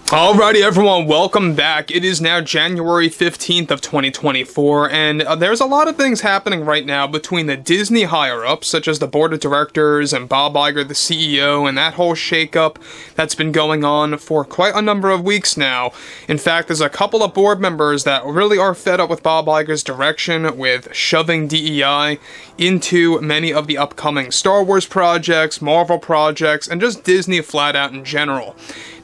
Alrighty everyone, welcome back. It is now January 15th of 2024, and there's a lot of things happening right now between the Disney higher-ups, such as the board of directors and Bob Iger, the CEO, and that whole shakeup that's been going on for quite a number of weeks now. In fact, there's a couple of board members that really are fed up with Bob Iger's direction with shoving DEI into many of the upcoming Star Wars projects, Marvel projects, and just Disney flat out in general.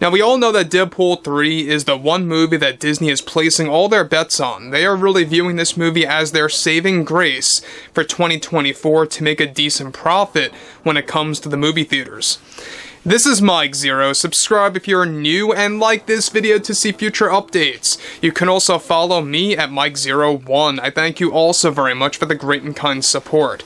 Now, we all know that Deadpool 3 is the one movie that Disney is placing all their bets on. They are really viewing this movie as their saving grace for 2024 to make a decent profit when it comes to the movie theaters. This is Mike Zero. Subscribe if you're new and like this video to see future updates. You can also follow me at Mike01. I thank you also very much for the great and kind support.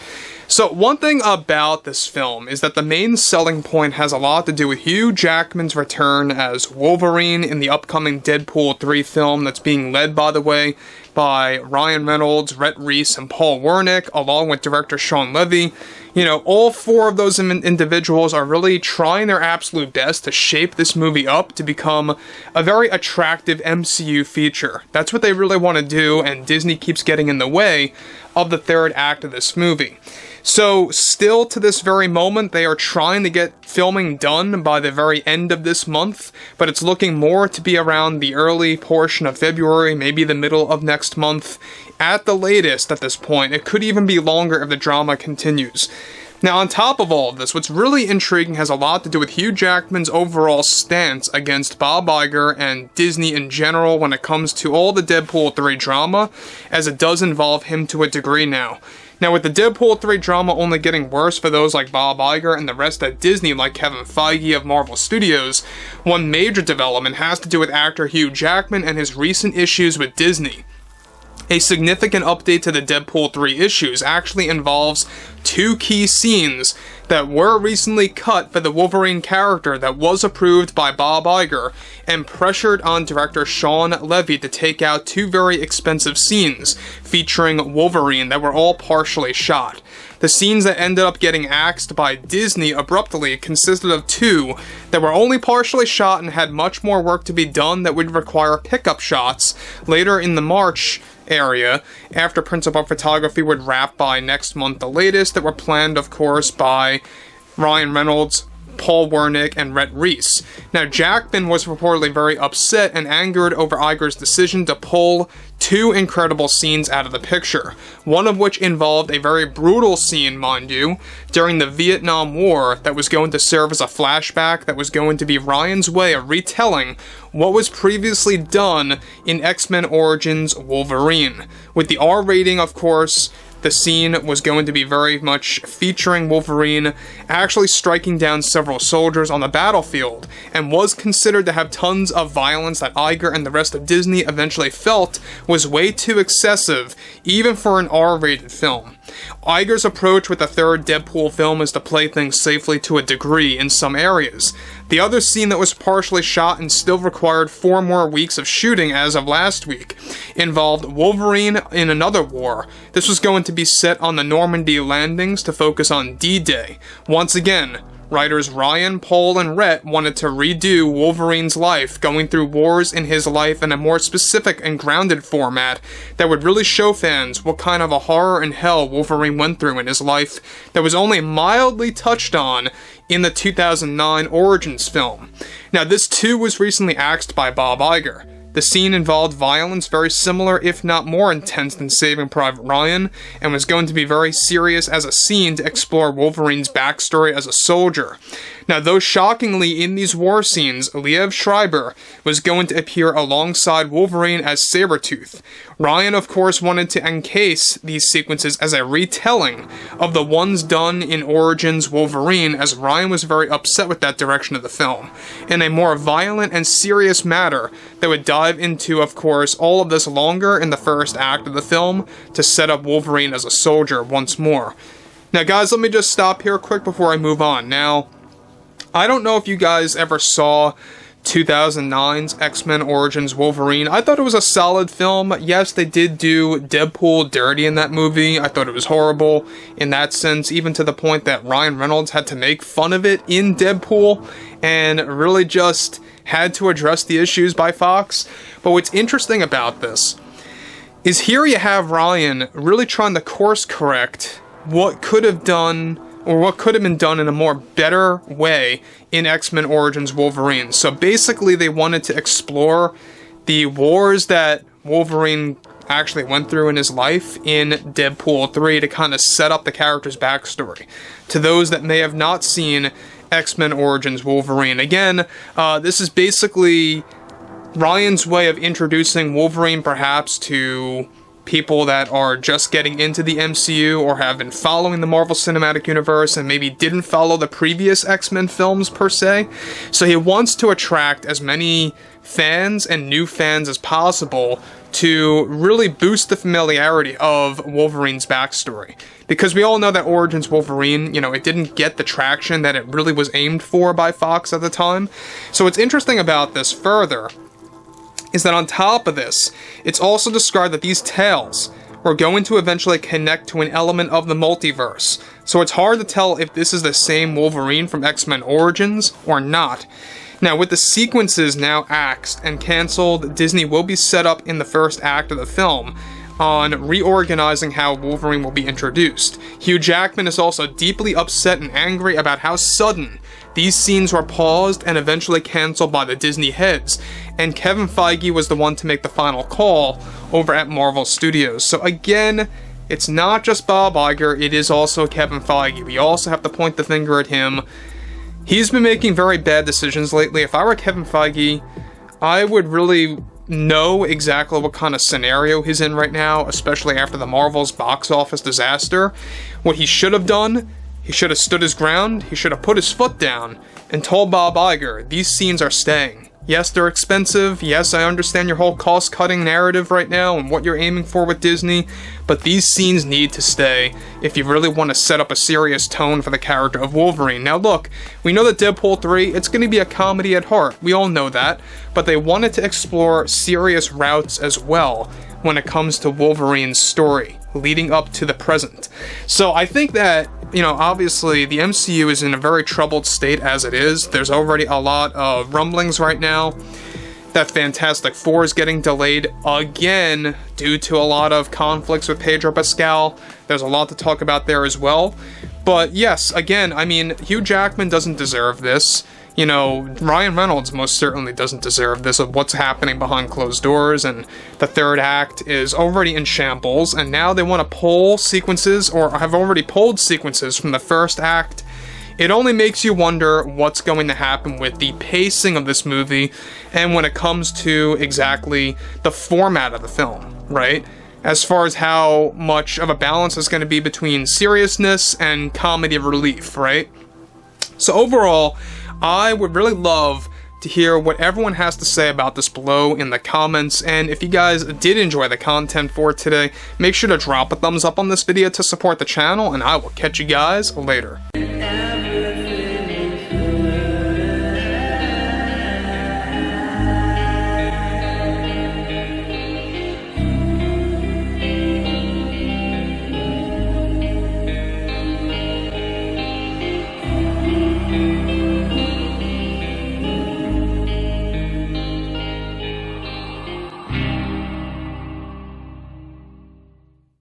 So one thing about this film is that the main selling point has a lot to do with Hugh Jackman's return as Wolverine in the upcoming Deadpool 3 film that's being led, by the way, by Ryan Reynolds, Rhett Reese, and Paul Wernick, along with director Shawn Levy. You know, all four of those individuals are really trying their absolute best to shape this movie up to become a very attractive MCU feature. That's what they really want to do, and Disney keeps getting in the way of the third act of this movie. So, still to this very moment, they are trying to get filming done by the very end of this month, but it's looking more to be around the early portion of February, maybe the middle of next month, at the latest at this point. It could even be longer if the drama continues. Now, on top of all of this, what's really intriguing has a lot to do with Hugh Jackman's overall stance against Bob Iger and Disney in general when it comes to all the Deadpool 3 drama, as it does involve him to a degree now. Now, with the Deadpool 3 drama only getting worse for those like Bob Iger and the rest at Disney like Kevin Feige of Marvel Studios, one major development has to do with actor Hugh Jackman and his recent issues with Disney. A significant update to the Deadpool 3 issues actually involves two key scenes that were recently cut for the Wolverine character that was approved by Bob Iger and pressured on director Shawn Levy to take out two very expensive scenes featuring Wolverine that were all partially shot. The scenes that ended up getting axed by Disney abruptly consisted of two that were only partially shot and had much more work to be done that would require pickup shots later in the March area, after principal photography would wrap by next month the latest, that were planned, of course, by Ryan Reynolds, Paul Wernick, and Rhett Reese. Now, Jackman was reportedly very upset and angered over Iger's decision to pull two incredible scenes out of the picture, one of which involved a very brutal scene, mind you, during the Vietnam War that was going to serve as a flashback that was going to be Ryan's way of retelling what was previously done in X-Men Origins Wolverine. With the R rating, of course, the scene was going to be very much featuring Wolverine actually striking down several soldiers on the battlefield, and was considered to have tons of violence that Iger and the rest of Disney eventually felt was way too excessive, even for an R-rated film. Iger's approach with the third Deadpool film is to play things safely to a degree in some areas. The other scene that was partially shot and still required 4 more weeks of shooting as of last week involved Wolverine in another war. This was going to be set on the Normandy landings to focus on D-Day. Once again, writers Ryan, Paul, and Rhett wanted to redo Wolverine's life, going through wars in his life in a more specific and grounded format that would really show fans what kind of a horror and hell Wolverine went through in his life that was only mildly touched on in the 2009 Origins film. Now, this too was recently axed by Bob Iger. The scene involved violence very similar, if not more intense, than Saving Private Ryan, and was going to be very serious as a scene to explore Wolverine's backstory as a soldier. Now, though shockingly in these war scenes, Liev Schreiber was going to appear alongside Wolverine as Sabretooth. Ryan, of course, wanted to encase these sequences as a retelling of the ones done in Origins Wolverine, as Ryan was very upset with that direction of the film, in a more violent and serious matter that would dive into, of course, all of this longer in the first act of the film to set up Wolverine as a soldier once more. Now, guys, let me just stop here quick before I move on. Now, I don't know if you guys ever saw 2009's X-Men Origins Wolverine. I thought it was a solid film. Yes, they did do Deadpool dirty in that movie. I thought it was horrible in that sense, even to the point that Ryan Reynolds had to make fun of it in Deadpool and really just had to address the issues by Fox. But what's interesting about this is here you have Ryan really trying to course correct what could have done, or what could have been done in a more better way in X-Men Origins Wolverine. So basically they wanted to explore the wars that Wolverine actually went through in his life in Deadpool 3 to kind of set up the character's backstory. To those that may have not seen X-Men Origins Wolverine, again, this is basically Ryan's way of introducing Wolverine perhaps to people that are just getting into the MCU or have been following the Marvel Cinematic Universe and maybe didn't follow the previous X-Men films per se. So he wants to attract as many fans and new fans as possible to really boost the familiarity of Wolverine's backstory. Because we all know that Origins Wolverine, you know, it didn't get the traction that it really was aimed for by Fox at the time. So what's interesting about this further is that on top of this, it's also described that these tales were going to eventually connect to an element of the multiverse. So it's hard to tell if this is the same Wolverine from X-Men Origins or not. Now, with the sequences now axed and cancelled, Disney will be set up in the first act of the film on reorganizing how Wolverine will be introduced. Hugh Jackman is also deeply upset and angry about how sudden these scenes were paused and eventually cancelled by the Disney heads, and Kevin Feige was the one to make the final call over at Marvel Studios. So again, it's not just Bob Iger, it is also Kevin Feige. We also have to point the finger at him. He's been making very bad decisions lately. If I were Kevin Feige, I would really know exactly what kind of scenario he's in right now, especially after the Marvel's box office disaster. What he should have done, he should have stood his ground, he should have put his foot down and told Bob Iger, these scenes are staying. Yes, they're expensive. Yes, I understand your whole cost-cutting narrative right now and what you're aiming for with Disney, but these scenes need to stay if you really want to set up a serious tone for the character of Wolverine. Now look, we know that Deadpool 3, it's going to be a comedy at heart. We all know that, but they wanted to explore serious routes as well when it comes to Wolverine's story leading up to the present. So I think that, you know, obviously the MCU is in a very troubled state as it is. There's already a lot of rumblings right now that Fantastic Four is getting delayed again due to a lot of conflicts with Pedro Pascal. There's a lot to talk about there as well. But yes, again, I mean, Hugh Jackman doesn't deserve this. You know, Ryan Reynolds most certainly doesn't deserve this of what's happening behind closed doors, and the third act is already in shambles, and now they want to pull sequences, or have already pulled sequences from the first act. It only makes you wonder what's going to happen with the pacing of this movie, and when it comes to exactly the format of the film, right? As far as how much of a balance is going to be between seriousness and comedy relief, right? So overall, I would really love to hear what everyone has to say about this below in the comments, and if you guys did enjoy the content for today, make sure to drop a thumbs up on this video to support the channel, and I will catch you guys later.